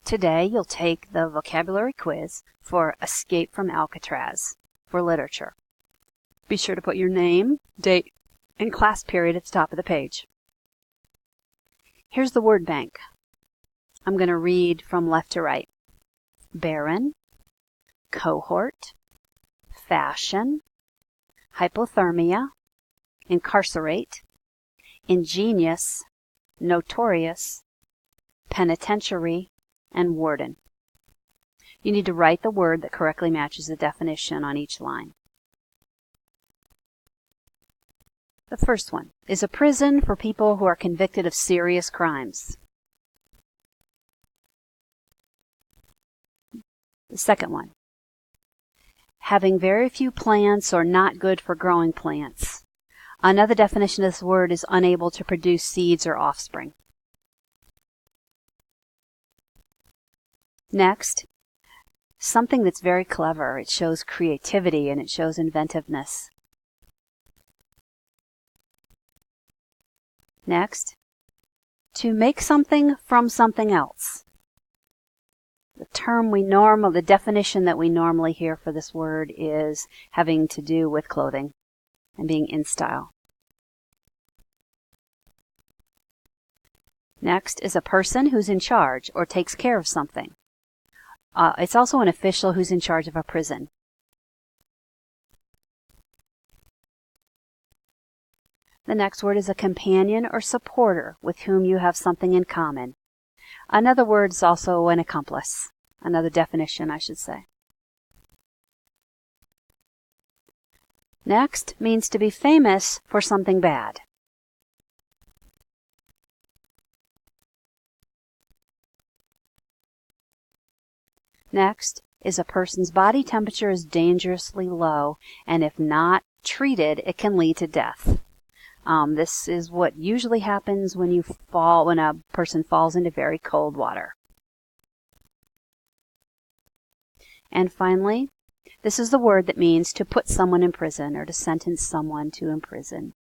Today you'll take the vocabulary quiz for Escape from Alcatraz for literature. Be sure to put your name, date, and class period at the top of the page. Here's the word bank. I'm going to read from left to right. Barren, cohort, fashion, hypothermia, incarcerate, ingenious, notorious, penitentiary, and warden. You need to write the word that correctly matches the definition on each line. The first one is a prison for people who are convicted of serious crimes. The second one, having very few plants or not good for growing plants. Another definition of this word is unable to produce seeds or offspring. Next, something that's very clever. It shows creativity and it shows inventiveness. Next, to make something from something else. The definition that we normally hear for this word is having to do with clothing and being in style. Next is a person who's in charge or takes care of something. It's also an official who's in charge of a prison. The next word is a companion or supporter with whom you have something in common. Another word is also an accomplice. Another definition, I should say. Next means to be famous for something bad. Next is a person's body temperature is dangerously low, and if not treated, it can lead to death. This is what usually happens when a person falls into very cold water. And finally, this is the word that means to put someone in prison or to sentence someone to imprison.